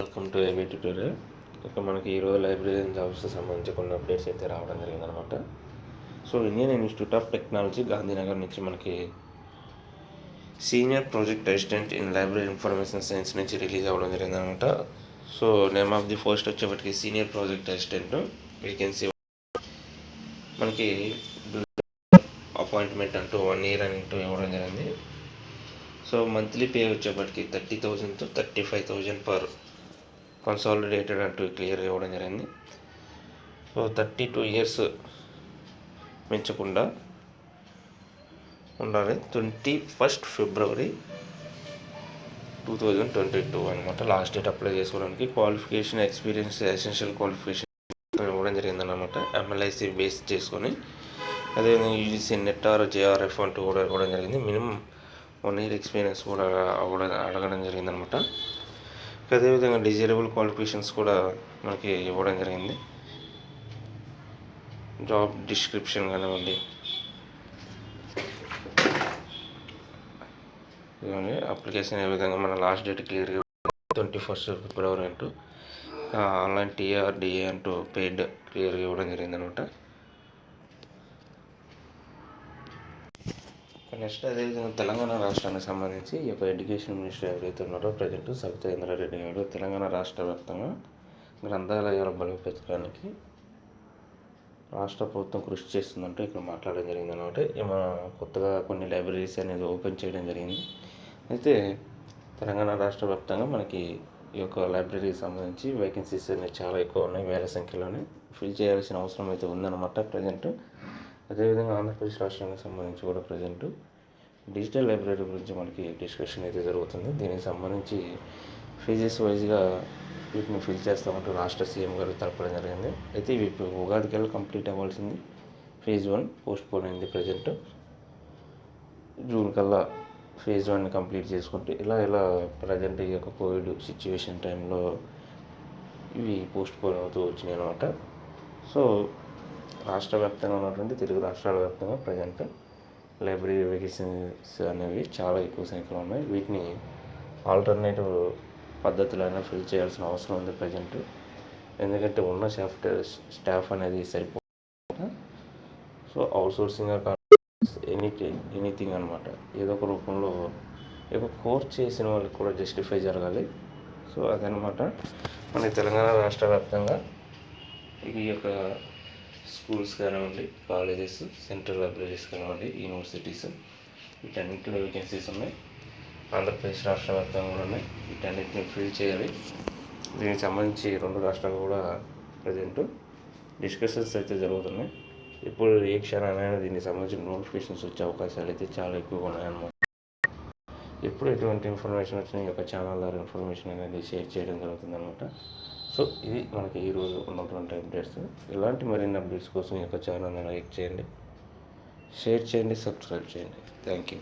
Welcome to AB tutorial. ఇక మనకి ఈరోజు లైబ్రరీన్ జాబ్స్ సంబంధించి కొన్ని అప్డేట్స్ అయితే రావడం జరిగిందనమాట. So Indian institute of technology Gandhinagar నుంచి మనకి senior project assistant in library information science నుంచి రిలీజ్ అవ్వడం జరిగిందనమాట. So name of the post వచ్చేప్పటికి సీనియర్ ప్రాజెక్ట్ అసిస్టెంట్. వేకెన్సీ మనకి అపాయింట్మెంట్ అంటూ 1 year అంటూ ఇవ్వడం జరిగింది. సో మంత్లీ పే వచ్చేప్పటికి 30,000 to 35,000 పర్ కన్సాలిడేటెడ్ అంటూ క్లియర్గా ఇవ్వడం జరిగింది. సో 32 years పెంచకుండా ఉండాలి. 21st February 2022 అనమాట లాస్ట్ డేట్ అప్లై చేసుకోవడానికి. క్వాలిఫికేషన్ ఎక్స్పీరియన్స్ ఎసెన్షియల్ క్వాలిఫికేషన్ ఇవ్వడం జరిగిందన్నమాట. MLIC బేస్ చేసుకొని, అదేవిధంగా UGC నెట్ ఆర్ JRF అంటూ కూడా ఇవ్వడం జరిగింది. మినిమం 1 year ఎక్స్పీరియన్స్ కూడా అడగడం జరిగిందనమాట. అదేవిధంగా డిజైరబుల్ క్వాలిఫికేషన్స్ కూడా మనకి ఇవ్వడం జరిగింది. జాబ్ డిస్క్రిప్షన్ కానివ్వండి, అప్లికేషన్ ఏ విధంగా మన లాస్ట్ డేట్ క్లియర్గా 21st February అంటూ ఆన్లైన్ TRDA అంటూ పెయిడ్ క్లియర్గా ఇవ్వడం జరిగిందనమాట. నెక్స్ట్ అదేవిధంగా తెలంగాణ రాష్ట్రానికి సంబంధించి ఈ యొక్క ఎడ్యుకేషన్ మినిస్టర్ ఎవరైతే ఉన్నారో ప్రజెంట్ సబితా ఇంద్రారెడ్డి గారు తెలంగాణ రాష్ట్ర వ్యాప్తంగా గ్రంథాలయాల బలోపేతానికి రాష్ట్ర ప్రభుత్వం కృషి చేస్తుందంటే ఇక్కడ మాట్లాడడం జరిగింది అనమాట. కొత్తగా కొన్ని లైబ్రరీస్ అనేది ఓపెన్ చేయడం జరిగింది. అయితే తెలంగాణ రాష్ట్ర వ్యాప్తంగా మనకి ఈ యొక్క లైబ్రరీకి సంబంధించి వేకెన్సీస్ అనేవి చాలా ఎక్కువ ఉన్నాయి. వేల సంఖ్యలోనే ఫిల్ చేయాల్సిన అవసరం అయితే ఉందన్నమాట ప్రజెంట్. అదేవిధంగా ఆంధ్రప్రదేశ్ రాష్ట్రానికి సంబంధించి కూడా ప్రజెంట్ డిజిటల్ లైబ్రరీ గురించి మనకి డిస్కషన్ అయితే జరుగుతుంది. దీనికి సంబంధించి ఫేజెస్ వైజ్గా వీటిని ఫిల్ చేస్తామంటూ రాష్ట్ర సీఎం గారు తెలపడం జరిగింది. అయితే ఇవి ఉగాదికల్లా కంప్లీట్ అవ్వాల్సింది. phase 1 పోస్ట్ పోన్ అయింది. ప్రజెంట్ జూన్ కల్లా phase 1 కంప్లీట్ చేసుకుంటే ఇలా ప్రజెంట్ ఈ యొక్క కోవిడ్ సిచ్యువేషన్ టైంలో ఇవి పోస్ట్ పోన్ అవుతూ వచ్చినాయి అనమాట. సో రాష్ట్ర వ్యాప్తంగా ఉన్నటువంటి తెలుగు రాష్ట్రాల వ్యాప్తంగా ప్రజెంట్ లైబ్రరీ వేకెన్సీస్ అనేవి చాలా ఎక్కువ సంఖ్యలో ఉన్నాయి. వీటిని ఆల్టర్నేటివ్ పద్ధతులైనా ఫిల్ చేయాల్సిన అవసరం ఉంది ప్రజెంట్. ఎందుకంటే ఉన్న స్టాఫ్ అనేది సరిపోతుంది. సో అవుట్సోర్సింగ్ ఎనీథింగ్ అనమాట, ఏదో ఒక రూపంలో ఏదో కోర్స్ చేసిన వాళ్ళకి కూడా జస్టిఫై జరగాలి. సో అదనమాట మనకి తెలంగాణ రాష్ట్ర వ్యాప్తంగా ఈ యొక్క స్కూల్స్ కానివ్వండి, కాలేజెస్, సెంట్రల్ లైబ్రరీస్ కానివ్వండి, యూనివర్సిటీస్, వీటన్నింటిలో వేకెన్సీస్ ఉన్నాయి. ఆంధ్రప్రదేశ్ రాష్ట్ర వ్యాప్తంగా కూడా ఉన్నాయి. వీటన్నిటిని ఫిల్ చేయాలి. దీనికి సంబంధించి 2 రాష్ట్రాలు కూడా ప్రజెంట్ డిస్కషన్స్ అయితే జరుగుతున్నాయి. ఇప్పుడు ఏ క్షణానైనా దీనికి సంబంధించిన నోటిఫికేషన్స్ వచ్చే అవకాశాలు అయితే చాలా ఎక్కువగా ఉన్నాయన్నమాట. ఎప్పుడు ఎటువంటి ఇన్ఫర్మేషన్ వచ్చినా ఈ యొక్క ఛానల్ ద్వారా ఇన్ఫర్మేషన్ అనేది షేర్ చేయడం జరుగుతుందన్నమాట. సో ఇది మనకి ఈరోజు ఉన్నటువంటి అప్డేట్స్. ఇలాంటి మరిన్ని అప్డేట్స్ కోసం ఈ యొక్క ఛానల్ని లైక్ చేయండి, షేర్ చేయండి, సబ్స్క్రైబ్ చేయండి. Thank you.